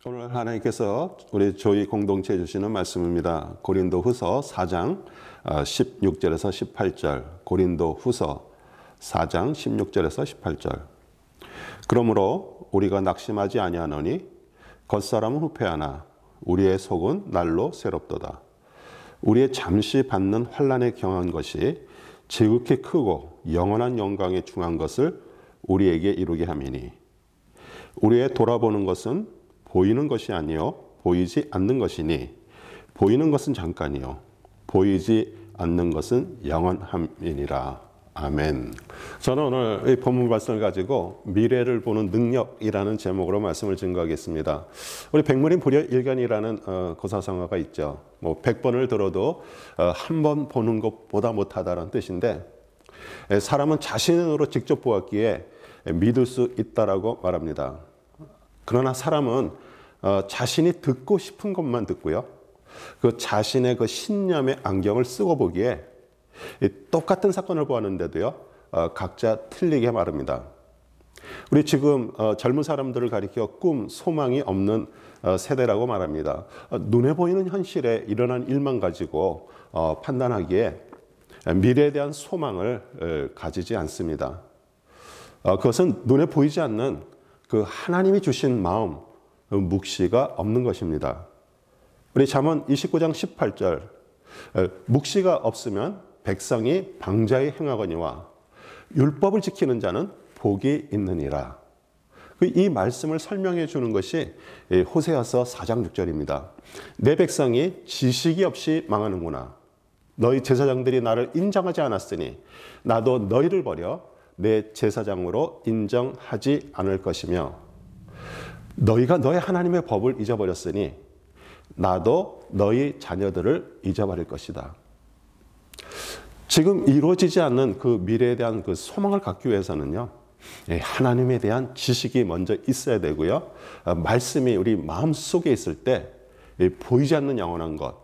오늘 하나님께서 우리 저희 공동체에 주시는 말씀입니다. 고린도후서 4장 16절에서 18절. 고린도후서 4장 16절에서 18절. 그러므로 우리가 낙심하지 아니하노니 겉사람은 후패하나 우리의 속은 날로 새롭도다. 우리의 잠시 받는 환난에 경한 것이 지극히 크고 영원한 영광에 중한 것을 우리에게 이루게 함이니 우리의 돌아보는 것은 보이는 것이 아니요 보이지 않는 것이니 보이는 것은 잠깐이요 보이지 않는 것은 영원함이니라. 아멘. 저는 오늘 이 본문 말씀을 가지고 미래를 보는 능력이라는 제목으로 말씀을 증거하겠습니다. 우리 백문이 불여일견이라는 고사성어가 있죠. 뭐 100번을 들어도 한 번 보는 것보다 못하다는 뜻인데, 사람은 자신으로 직접 보았기에 믿을 수 있다라고 말합니다. 그러나 사람은 자신이 듣고 싶은 것만 듣고요. 그 자신의 그 신념의 안경을 쓰고 보기에 똑같은 사건을 보았는데도요, 각자 틀리게 말합니다. 우리 지금 젊은 사람들을 가리켜 꿈, 소망이 없는 세대라고 말합니다. 눈에 보이는 현실에 일어난 일만 가지고 판단하기에 미래에 대한 소망을 가지지 않습니다. 그것은 눈에 보이지 않는 그 하나님이 주신 마음, 묵시가 없는 것입니다. 우리 잠언 29장 18절, 묵시가 없으면 백성이 방자히 행하거니와 율법을 지키는 자는 복이 있느니라. 이 말씀을 설명해 주는 것이 호세아서 4장 6절입니다. 내 백성이 지식이 없이 망하는구나. 너희 제사장들이 나를 인정하지 않았으니 나도 너희를 버려 내 제사장으로 인정하지 않을 것이며 너희가 너희 하나님의 법을 잊어버렸으니 나도 너희 자녀들을 잊어버릴 것이다. 지금 이루어지지 않는 그 미래에 대한 그 소망을 갖기 위해서는요, 하나님에 대한 지식이 먼저 있어야 되고요, 말씀이 우리 마음 속에 있을 때 보이지 않는 영원한 것,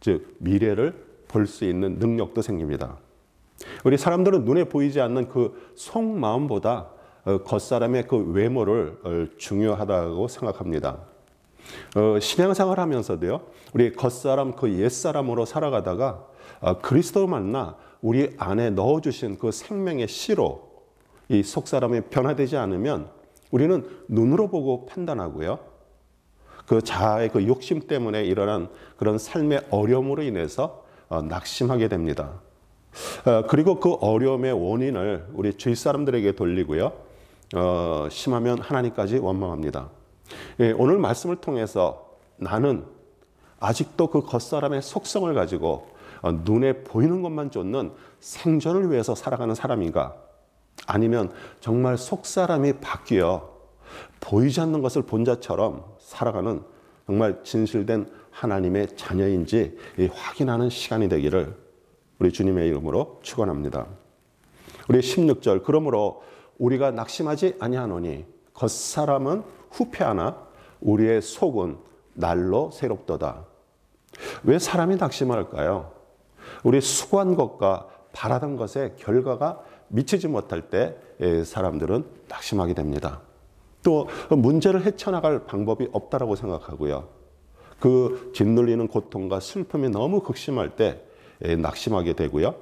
즉 미래를 볼 수 있는 능력도 생깁니다. 우리 사람들은 눈에 보이지 않는 그 속마음보다 겉사람의 그 외모를 중요하다고 생각합니다. 신앙생활 하면서도요, 우리 겉사람 그 옛사람으로 살아가다가 그리스도를 만나 우리 안에 넣어주신 그 생명의 씨로 이 속사람이 변화되지 않으면 우리는 눈으로 보고 판단하고요, 그 자아의 그 욕심 때문에 일어난 그런 삶의 어려움으로 인해서 낙심하게 됩니다. 그리고 그 어려움의 원인을 우리 주위 사람들에게 돌리고요, 심하면 하나님까지 원망합니다. 오늘 말씀을 통해서 나는 아직도 그 겉사람의 속성을 가지고 눈에 보이는 것만 쫓는 생존을 위해서 살아가는 사람인가? 아니면 정말 속사람이 바뀌어 보이지 않는 것을 본자처럼 살아가는 정말 진실된 하나님의 자녀인지 확인하는 시간이 되기를 우리 주님의 이름으로 축원합니다. 우리 16절, 그러므로 우리가 낙심하지 아니하노니 겉사람은 후패하나 우리의 속은 날로 새롭도다. 왜 사람이 낙심할까요? 우리 수고한 것과 바라던 것의 결과가 미치지 못할 때 사람들은 낙심하게 됩니다. 또 문제를 헤쳐나갈 방법이 없다라고 생각하고요, 그 짓눌리는 고통과 슬픔이 너무 극심할 때 낙심하게 되고요,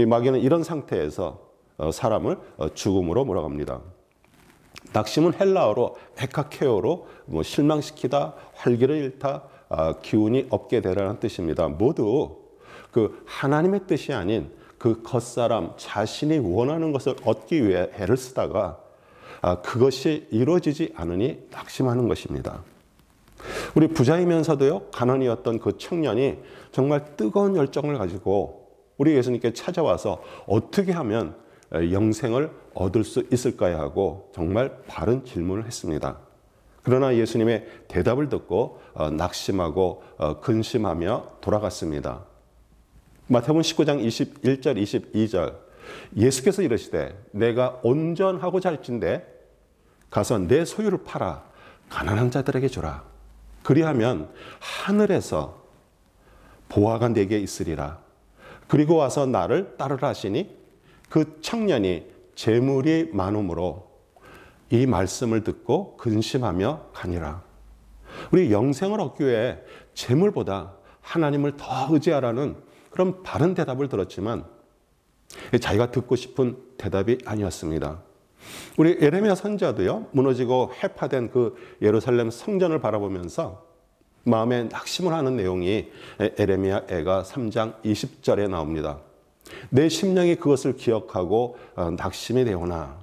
마귀는 이런 상태에서 사람을 죽음으로 몰아갑니다. 낙심은 헬라어로 에카케오로 실망시키다, 활기를 잃다, 기운이 없게 되라는 뜻입니다. 모두 그 하나님의 뜻이 아닌 그 겉사람 자신이 원하는 것을 얻기 위해 애를 쓰다가 그것이 이루어지지 않으니 낙심하는 것입니다. 우리 부자이면서도요, 가난이었던 그 청년이 정말 뜨거운 열정을 가지고 우리 예수님께 찾아와서 어떻게 하면 영생을 얻을 수 있을까요 하고 정말 바른 질문을 했습니다. 그러나 예수님의 대답을 듣고 낙심하고 근심하며 돌아갔습니다. 마태복음 19장 21절 22절, 예수께서 이르시되 내가 온전하고자 할진대 가서 내 소유를 팔아 가난한 자들에게 주라. 그리하면 하늘에서 보화가 내게 있으리라. 그리고 와서 나를 따르라 하시니 그 청년이 재물이 많음으로 이 말씀을 듣고 근심하며 가니라. 우리 영생을 얻기 위해 재물보다 하나님을 더 의지하라는 그런 바른 대답을 들었지만 자기가 듣고 싶은 대답이 아니었습니다. 우리 예레미야 선지자도요, 무너지고 해파된 그 예루살렘 성전을 바라보면서 마음에 낙심을 하는 내용이 예레미야 애가 3장 20절에 나옵니다. 내 심령이 그것을 기억하고 낙심이 되오나.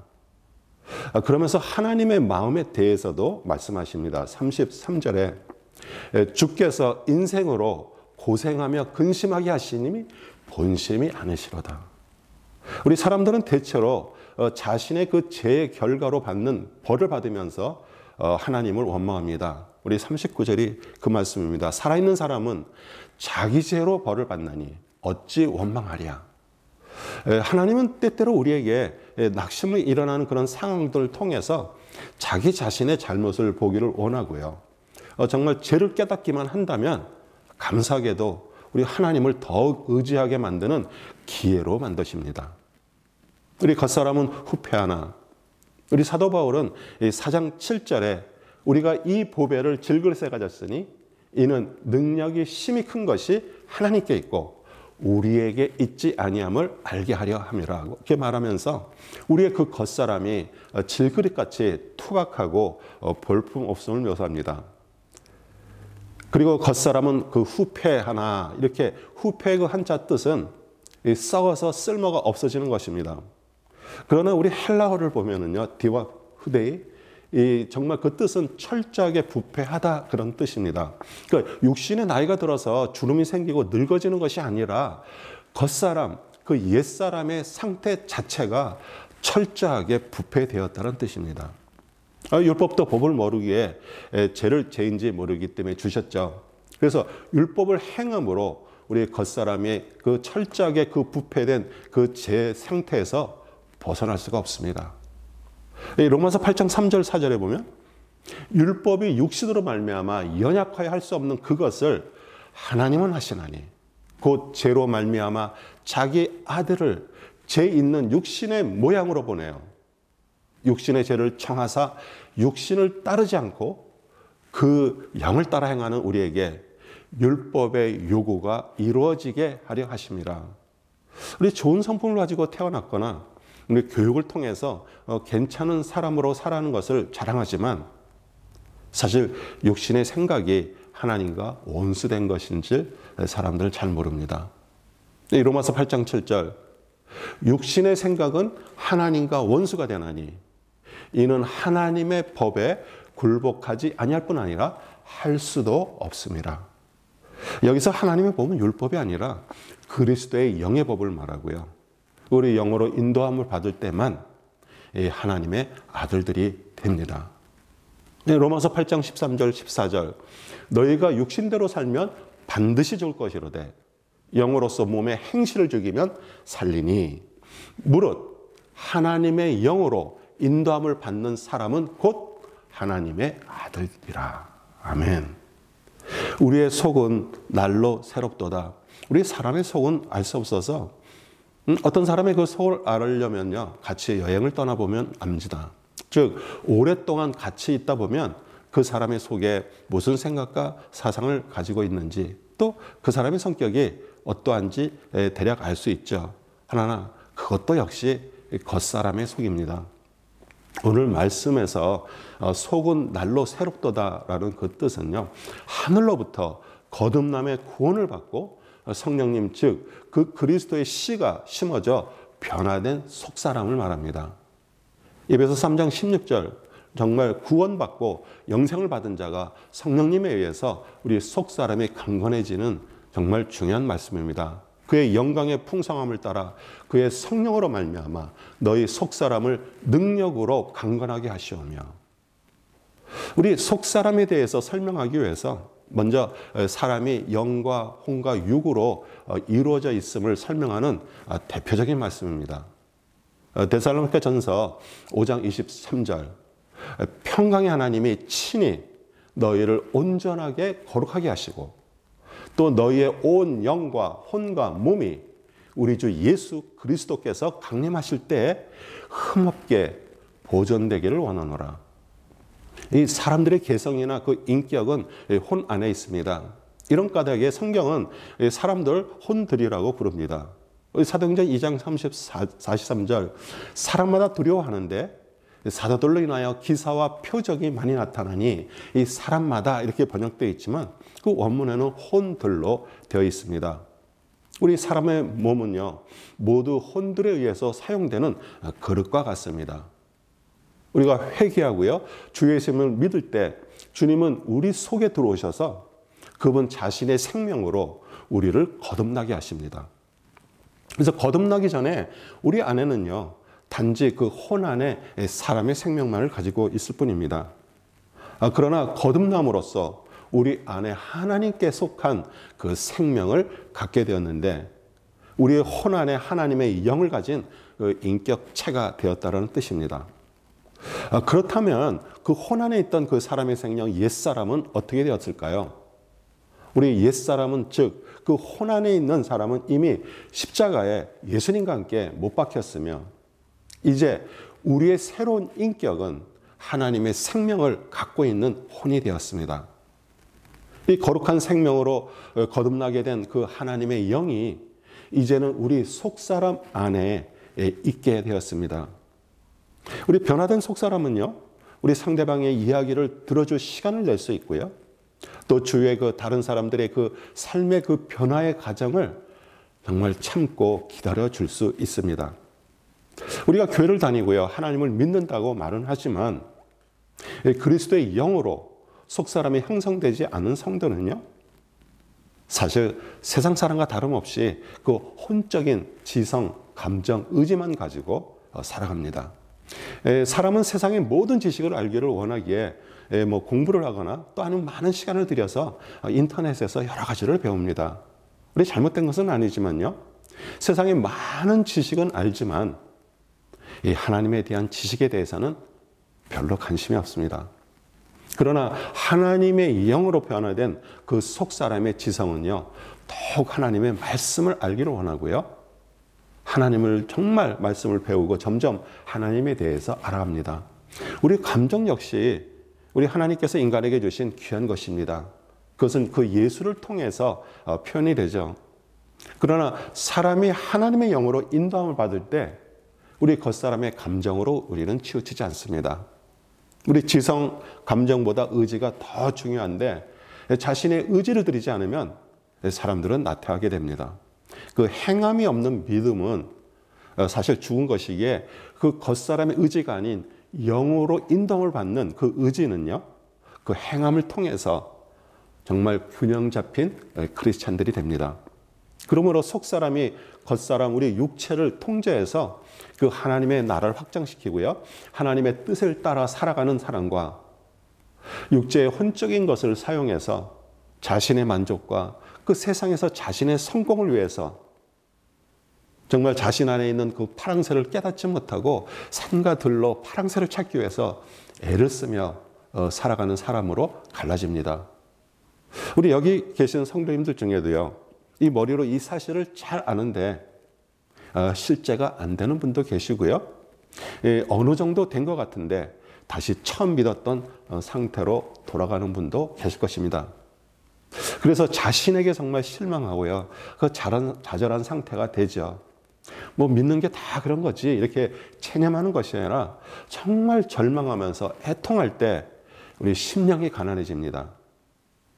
그러면서 하나님의 마음에 대해서도 말씀하십니다. 33절에 주께서 인생으로 고생하며 근심하게 하시님이 본심이 아니시로다. 우리 사람들은 대체로 자신의 그 죄의 결과로 받는 벌을 받으면서 하나님을 원망합니다. 우리 39절이 그 말씀입니다. 살아있는 사람은 자기 죄로 벌을 받나니 어찌 원망하랴. 하나님은 때때로 우리에게 낙심이 일어나는 그런 상황들을 통해서 자기 자신의 잘못을 보기를 원하고요. 정말 죄를 깨닫기만 한다면 감사하게도 우리 하나님을 더욱 의지하게 만드는 기회로 만드십니다. 우리 겉사람은 후패하나. 우리 사도 바울은 4장 7절에 우리가 이 보배를 질그릇에 가졌으니 이는 능력이 심히 큰 것이 하나님께 있고 우리에게 있지 아니함을 알게 하려 함이라고 이렇게 말하면서 우리의 그 겉사람이 질그릇같이 투박하고 볼품없음을 묘사합니다. 그리고 겉사람은 그 후패하나, 이렇게 후패의 그 한자 뜻은 썩어서 쓸모가 없어지는 것입니다. 그러나 우리 헬라어를 보면은요, 디와 후데이, 정말 그 뜻은 철저하게 부패하다, 그런 뜻입니다. 그러니까 육신의 나이가 들어서 주름이 생기고 늙어지는 것이 아니라 겉사람, 그 옛사람의 상태 자체가 철저하게 부패되었다는 뜻입니다. 율법도 법을 모르기에 죄를 죄인지 모르기 때문에 주셨죠. 그래서 율법을 행함으로 우리 겉사람이 그 철저하게 그 부패된 그 죄 상태에서 벗어날 수가 없습니다. 로마서 8장 3절 4절에 보면 율법이 육신으로 말미암아 연약하여 할 수 없는 그것을 하나님은 하시나니 곧 죄로 말미암아 자기 아들을 죄 있는 육신의 모양으로 보내요. 육신의 죄를 청하사 육신을 따르지 않고 그 영을 따라 행하는 우리에게 율법의 요구가 이루어지게 하려 하십니다. 우리 좋은 성품을 가지고 태어났거나 우리 교육을 통해서 괜찮은 사람으로 살아가는 것을 자랑하지만 사실 육신의 생각이 하나님과 원수된 것인지 사람들은 잘 모릅니다. 로마서 8장 7절 육신의 생각은 하나님과 원수가 되나니 이는 하나님의 법에 굴복하지 아니할 뿐 아니라 할 수도 없습니다. 여기서 하나님의 법은 율법이 아니라 그리스도의 영의 법을 말하고요. 우리 영으로 인도함을 받을 때만 하나님의 아들들이 됩니다. 로마서 8장 13절 14절 너희가 육신대로 살면 반드시 죽을 것이로되 영으로서 몸의 행실을 죽이면 살리니 무릇 하나님의 영으로 인도함을 받는 사람은 곧 하나님의 아들이라. 아멘. 우리의 속은 날로 새롭도다. 우리 사람의 속은 알 수 없어서 어떤 사람의 그 속을 알으려면요, 같이 여행을 떠나보면 압니다. 즉 오랫동안 같이 있다 보면 그 사람의 속에 무슨 생각과 사상을 가지고 있는지 또 그 사람의 성격이 어떠한지 대략 알 수 있죠. 하나 그것도 역시 겉사람의 속입니다. 오늘 말씀에서 속은 날로 새롭도다라는 그 뜻은요, 하늘로부터 거듭남의 구원을 받고 성령님 즉 그 그리스도의 씨가 심어져 변화된 속사람을 말합니다. 에베소 3장 16절 정말 구원받고 영생을 받은 자가 성령님에 의해서 우리 속사람이 강건해지는 정말 중요한 말씀입니다. 그의 영광의 풍성함을 따라 그의 성령으로 말미암아 너희 속사람을 능력으로 강건하게 하시오며. 우리 속사람에 대해서 설명하기 위해서 먼저 사람이 영과 혼과 육으로 이루어져 있음을 설명하는 대표적인 말씀입니다. 데살로니가 전서 5장 23절 평강의 하나님이 친히 너희를 온전하게 거룩하게 하시고 또 너희의 온 영과 혼과 몸이 우리 주 예수 그리스도께서 강림하실 때 흠없게 보존되기를 원하노라. 이 사람들의 개성이나 그 인격은 혼 안에 있습니다. 이런 까닭에 성경은 사람들 혼들이라고 부릅니다. 사도행전 2장 43절 사람마다 두려워하는데 사도들로 인하여 기사와 표적이 많이 나타나니 이 사람마다 이렇게 번역되어 있지만 그 원문에는 혼들로 되어 있습니다. 우리 사람의 몸은요 모두 혼들에 의해서 사용되는 그릇과 같습니다. 우리가 회개하고요 주 예수님을 믿을 때 주님은 우리 속에 들어오셔서 그분 자신의 생명으로 우리를 거듭나게 하십니다. 그래서 거듭나기 전에 우리 안에는요 단지 그 혼 안에 사람의 생명만을 가지고 있을 뿐입니다. 그러나 거듭남으로써 우리 안에 하나님께 속한 그 생명을 갖게 되었는데 우리의 혼 안에 하나님의 영을 가진 그 인격체가 되었다는 뜻입니다. 그렇다면 그 혼 안에 있던 그 사람의 생명 옛사람은 어떻게 되었을까요? 우리 옛사람은 즉 그 혼 안에 있는 사람은 이미 십자가에 예수님과 함께 못 박혔으며 이제 우리의 새로운 인격은 하나님의 생명을 갖고 있는 혼이 되었습니다. 이 거룩한 생명으로 거듭나게 된 그 하나님의 영이 이제는 우리 속사람 안에 있게 되었습니다. 우리 변화된 속사람은요, 우리 상대방의 이야기를 들어줄 시간을 낼 수 있고요. 또 주위의 그 다른 사람들의 그 삶의 그 변화의 과정을 정말 참고 기다려 줄 수 있습니다. 우리가 교회를 다니고요, 하나님을 믿는다고 말은 하지만 그리스도의 영으로 속사람이 형성되지 않은 성도는요, 사실 세상 사람과 다름없이 그 혼적인 지성, 감정, 의지만 가지고 살아갑니다. 사람은 세상의 모든 지식을 알기를 원하기에 공부를 하거나 또 아니면 많은 시간을 들여서 인터넷에서 여러 가지를 배웁니다. 우리 잘못된 것은 아니지만요. 세상의 많은 지식은 알지만 이 하나님에 대한 지식에 대해서는 별로 관심이 없습니다. 그러나 하나님의 영으로 변화된 그 속사람의 지성은요. 더욱 하나님의 말씀을 알기를 원하고요. 하나님을 정말 말씀을 배우고 점점 하나님에 대해서 알아갑니다. 우리 감정 역시 우리 하나님께서 인간에게 주신 귀한 것입니다. 그것은 그 예수를 통해서 표현이 되죠. 그러나 사람이 하나님의 영으로 인도함을 받을 때 우리 겉사람의 감정으로 우리는 치우치지 않습니다. 우리 지성, 감정보다 의지가 더 중요한데 자신의 의지를 들이지 않으면 사람들은 나태하게 됩니다. 그 행함이 없는 믿음은 사실 죽은 것이기에 그 겉사람의 의지가 아닌 영으로 인도함을 받는 그 의지는요, 그 행함을 통해서 정말 균형 잡힌 크리스찬들이 됩니다. 그러므로 속사람이 겉사람 우리 육체를 통제해서 그 하나님의 나라를 확장시키고요, 하나님의 뜻을 따라 살아가는 사람과 육체의 혼적인 것을 사용해서 자신의 만족과 그 세상에서 자신의 성공을 위해서 정말 자신 안에 있는 그 파랑새를 깨닫지 못하고 산과 들로 파랑새를 찾기 위해서 애를 쓰며 살아가는 사람으로 갈라집니다. 우리 여기 계시는 성도님들 중에도요, 이 머리로 이 사실을 잘 아는데 실제가 안 되는 분도 계시고요. 어느 정도 된 것 같은데 다시 처음 믿었던 상태로 돌아가는 분도 계실 것입니다. 그래서 자신에게 정말 실망하고요. 그 좌절한 상태가 되죠. 뭐 믿는 게 다 그런 거지 이렇게 체념하는 것이 아니라 정말 절망하면서 애통할 때 우리 심령이 가난해집니다.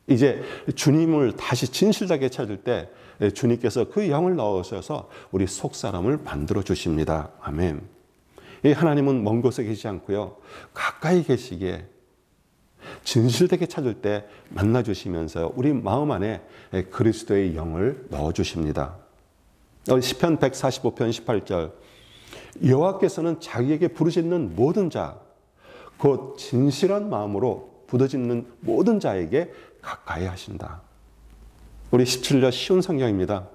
이제 주님을 다시 진실되게 찾을 때 주님께서 그 영을 넣으셔서 우리 속사람을 만들어 주십니다. 아멘. 이 하나님은 먼 곳에 계시지 않고요, 가까이 계시기에 진실되게 찾을 때 만나 주시면서 우리 마음 안에 그리스도의 영을 넣어 주십니다. 시편 145편 18절 여호와께서는 자기에게 부르짖는 모든 자 곧 진실한 마음으로 부르짖는 모든 자에게 가까이 하신다. 우리 17절 쉬운 성경입니다.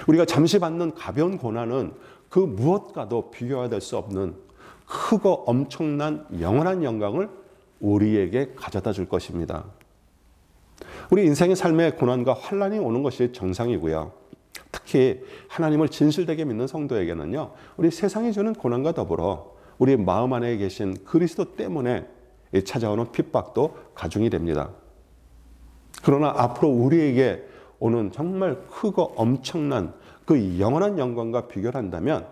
우리가 잠시 받는 가벼운 고난은 그 무엇과도 비교가 될 수 없는 크고 엄청난 영원한 영광을 우리에게 가져다 줄 것입니다. 우리 인생의 삶에 고난과 환난이 오는 것이 정상이고요. 특히 하나님을 진실되게 믿는 성도에게는요, 우리 세상이 주는 고난과 더불어 우리 마음 안에 계신 그리스도 때문에 찾아오는 핍박도 가중이 됩니다. 그러나 앞으로 우리에게 오는 정말 크고 엄청난 그 영원한 영광과 비교를 한다면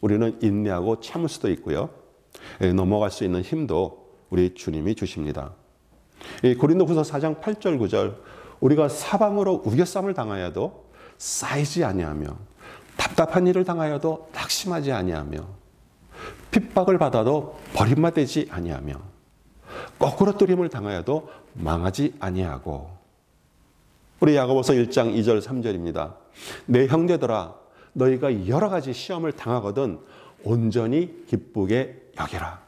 우리는 인내하고 참을 수도 있고요. 넘어갈 수 있는 힘도 우리 주님이 주십니다. 고린도후서 4장 8절 9절 우리가 사방으로 우겨쌈을 당하여도 쌓이지 아니하며 답답한 일을 당하여도 낙심하지 아니하며 핍박을 받아도 버림받지 아니하며 거꾸로 뜨림을 당하여도 망하지 아니하고. 우리 야고보서 1장 2절 3절입니다. 내 형제들아 너희가 여러 가지 시험을 당하거든 온전히 기쁘게 여기라.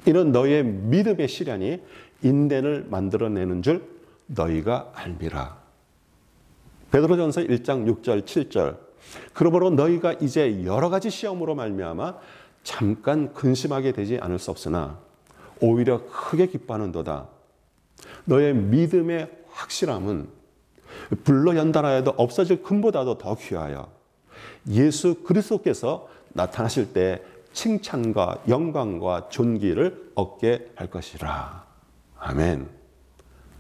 이는 너희의 믿음의 시련이 인내를 만들어내는 줄 너희가 알미라. 베드로전서 1장 6절 7절 그러므로 너희가 이제 여러 가지 시험으로 말미암아 잠깐 근심하게 되지 않을 수 없으나 오히려 크게 기뻐하는도다. 너의 믿음의 확실함은 불로 연단하여도 없어질 금보다도 더 귀하여 예수 그리스도께서 나타나실 때 칭찬과 영광과 존귀를 얻게 할 것이라. 아멘.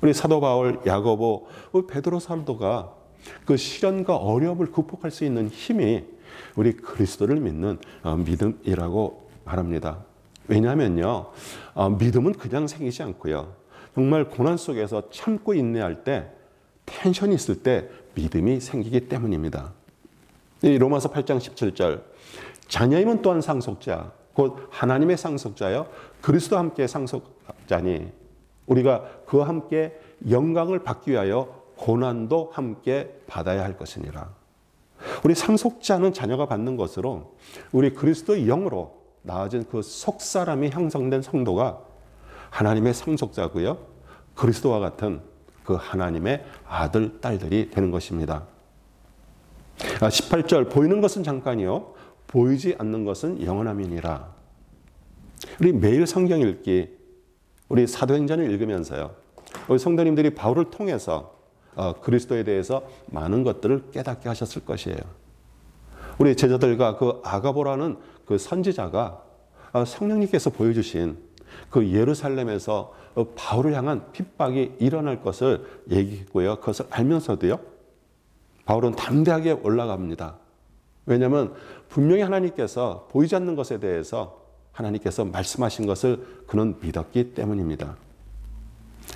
우리 사도 바울, 야고보, 베드로 사도가 그 시련과 어려움을 극복할 수 있는 힘이 우리 그리스도를 믿는 믿음이라고 말합니다. 왜냐하면요, 믿음은 그냥 생기지 않고요. 정말 고난 속에서 참고 인내할 때, 텐션이 있을 때 믿음이 생기기 때문입니다. 로마서 8장 17절 자녀임은 또한 상속자 곧 하나님의 상속자여 그리스도와 함께 상속자니 우리가 그와 함께 영광을 받기 위하여 고난도 함께 받아야 할 것이니라. 우리 상속자는 자녀가 받는 것으로 우리 그리스도의 영으로 나아진 그 속사람이 형성된 성도가 하나님의 상속자고요. 그리스도와 같은 그 하나님의 아들, 딸들이 되는 것입니다. 18절 보이는 것은 잠깐이요 보이지 않는 것은 영원함이니라. 우리 매일 성경 읽기, 우리 사도행전을 읽으면서요. 우리 성도님들이 바울을 통해서 그리스도에 대해서 많은 것들을 깨닫게 하셨을 것이에요. 우리 제자들과 그 아가보라는 그 선지자가 성령님께서 보여주신 그 예루살렘에서 바울을 향한 핍박이 일어날 것을 얘기했고요. 그것을 알면서도요. 바울은 담대하게 올라갑니다. 왜냐하면 분명히 하나님께서 보이지 않는 것에 대해서 하나님께서 말씀하신 것을 그는 믿었기 때문입니다.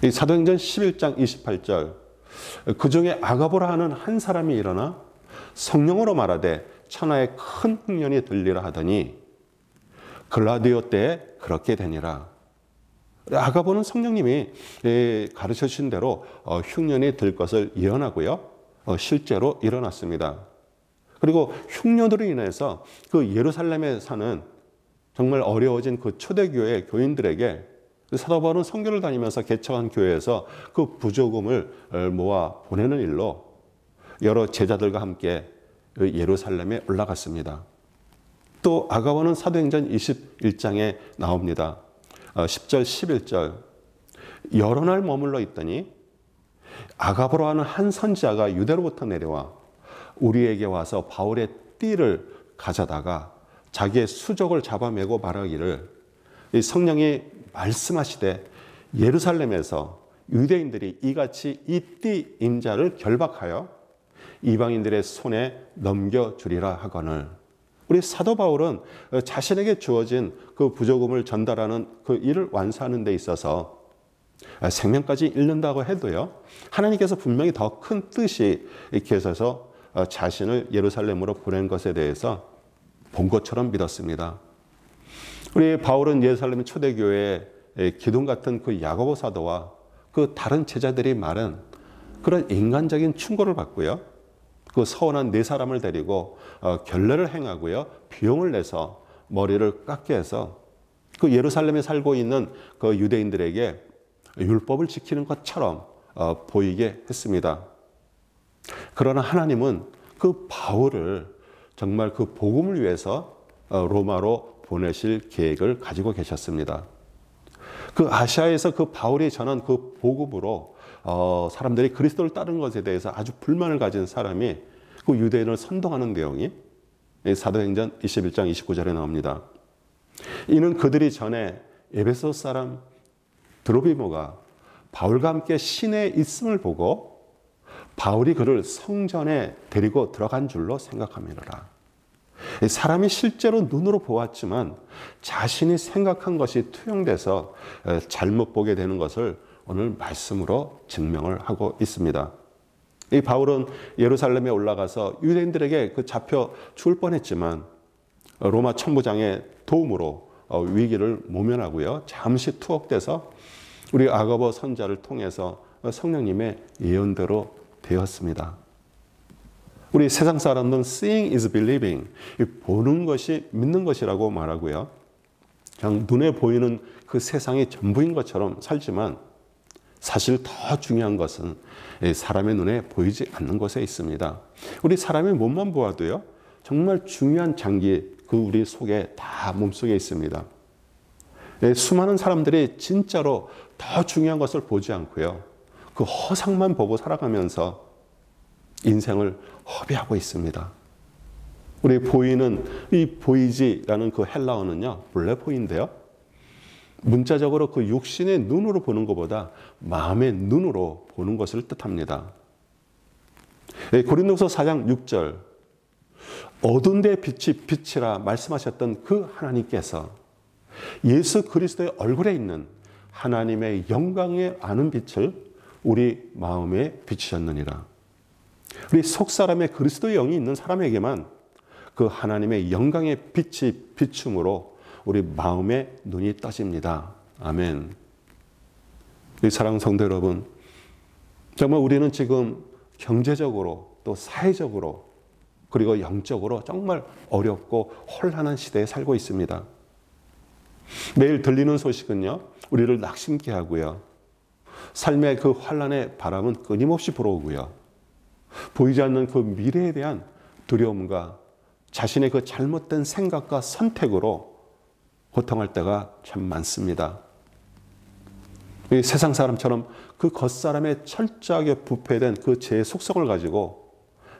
이 사도행전 11장 28절 그 중에 아가보라 하는 한 사람이 일어나 성령으로 말하되 천하에 큰 흉년이 들리라 하더니 글라디오 때에 그렇게 되니라. 아가보는 성령님이 가르쳐 주신 대로 흉년이 들 것을 예언하고요. 실제로 일어났습니다. 그리고 흉년으로 인해서 그 예루살렘에 사는 정말 어려워진 그 초대교회 교인들에게 사도 바울은 선교를 다니면서 개척한 교회에서 그 부조금을 모아 보내는 일로 여러 제자들과 함께 예루살렘에 올라갔습니다. 또 아가보는 사도행전 21장에 나옵니다. 10절 11절 여러 날 머물러 있더니 아가보라 하는 한 선지자가 유대로부터 내려와 우리에게 와서 바울의 띠를 가져다가 자기의 수족을 잡아매고 말하기를 성령이 말씀하시되 예루살렘에서 유대인들이 이같이 이 띠 인자를 결박하여 이방인들의 손에 넘겨주리라 하거늘. 우리 사도 바울은 자신에게 주어진 그 부조금을 전달하는 그 일을 완수하는 데 있어서 생명까지 잃는다고 해도요. 하나님께서 분명히 더 큰 뜻이 계셔서 자신을 예루살렘으로 보낸 것에 대해서 본 것처럼 믿었습니다. 우리 바울은 예루살렘 초대교회의 기둥 같은 그 야고보 사도와 그 다른 제자들이 말한 그런 인간적인 충고를 받고요. 그 서원한 네 사람을 데리고 결례를 행하고요. 비용을 내서 머리를 깎게 해서 그 예루살렘에 살고 있는 그 유대인들에게 율법을 지키는 것처럼 보이게 했습니다. 그러나 하나님은 그 바울을 정말 그 복음을 위해서 로마로 보내실 계획을 가지고 계셨습니다. 그 아시아에서 그 바울이 전한 그 복음으로 사람들이 그리스도를 따르는 것에 대해서 아주 불만을 가진 사람이 그 유대인을 선동하는 내용이 사도행전 21장 29절에 나옵니다. 이는 그들이 전에 에베소 사람, 드로비모가 바울과 함께 시내에 있음을 보고 바울이 그를 성전에 데리고 들어간 줄로 생각하미라. 사람이 실제로 눈으로 보았지만 자신이 생각한 것이 투영돼서 잘못 보게 되는 것을 오늘 말씀으로 증명을 하고 있습니다. 이 바울은 예루살렘에 올라가서 유대인들에게 잡혀 죽을 뻔했지만 로마 천부장의 도움으로 위기를 모면하고요. 잠시 투옥돼서 우리 아가보 선자를 통해서 성령님의 예언대로 되었습니다. 우리 세상 사람들은 seeing is believing, 보는 것이 믿는 것이라고 말하고요. 그냥 눈에 보이는 그 세상이 전부인 것처럼 살지만 사실 더 중요한 것은 사람의 눈에 보이지 않는 것에 있습니다. 우리 사람의 몸만 보아도요, 정말 중요한 장기 그 우리 속에 다 몸속에 있습니다. 수많은 사람들이 진짜로 더 중요한 것을 보지 않고요, 그 허상만 보고 살아가면서 인생을 허비하고 있습니다. 우리 보이는 이 보이지라는 그 헬라어는요, 블레포인데요. 문자적으로 그 육신의 눈으로 보는 것보다 마음의 눈으로 보는 것을 뜻합니다. 고린도서 4장 6절, 어두운 데 빛이 빛이라 말씀하셨던 그 하나님께서 예수 그리스도의 얼굴에 있는 하나님의 영광에 아는 빛을 우리 마음에 비추셨느니라. 우리 속사람의 그리스도의 영이 있는 사람에게만 그 하나님의 영광의 빛이 비춤으로 우리 마음의 눈이 떠집니다. 아멘. 우리 사랑하는 성도 여러분, 정말 우리는 지금 경제적으로 또 사회적으로 그리고 영적으로 정말 어렵고 혼란한 시대에 살고 있습니다. 매일 들리는 소식은요, 우리를 낙심케 하고요, 삶의 그 환란의 바람은 끊임없이 불어오고요, 보이지 않는 그 미래에 대한 두려움과 자신의 그 잘못된 생각과 선택으로 고통할 때가 참 많습니다. 이 세상 사람처럼 그 겉사람에 철저하게 부패된 그 죄의 속성을 가지고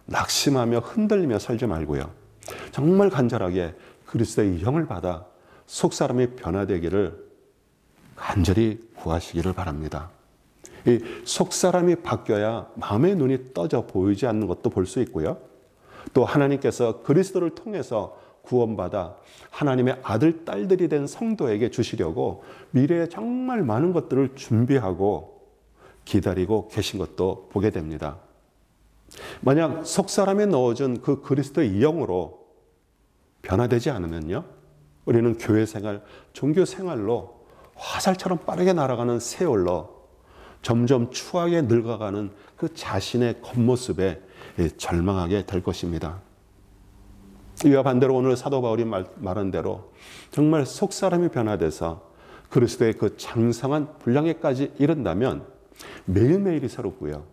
낙심하며 흔들리며 살지 말고요, 정말 간절하게 그리스도의 영을 받아 속사람이 변화되기를 간절히 구하시기를 바랍니다. 이 속사람이 바뀌어야 마음의 눈이 떠져 보이지 않는 것도 볼 수 있고요, 또 하나님께서 그리스도를 통해서 구원받아 하나님의 아들, 딸들이 된 성도에게 주시려고 미래에 정말 많은 것들을 준비하고 기다리고 계신 것도 보게 됩니다. 만약 속사람에 넣어준 그 그리스도의 영으로 변화되지 않으면요, 우리는 교회 생활, 종교 생활로 화살처럼 빠르게 날아가는 세월로 점점 추하게 늙어가는 그 자신의 겉모습에 절망하게 될 것입니다. 이와 반대로 오늘 사도 바울이 말한 대로 정말 속사람이 변화돼서 그리스도의 그 장성한 분량에까지 이른다면 매일매일이 새롭고요,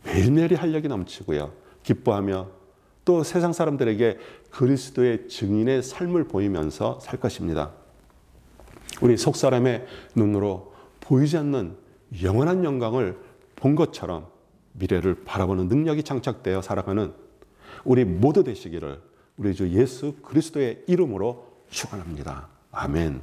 매일매일이 활력이 넘치고요, 기뻐하며 또 세상 사람들에게 그리스도의 증인의 삶을 보이면서 살 것입니다. 우리 속사람의 눈으로 보이지 않는 영원한 영광을 본 것처럼 미래를 바라보는 능력이 장착되어 살아가는 우리 모두 되시기를 우리 주 예수 그리스도의 이름으로 축원합니다. 아멘.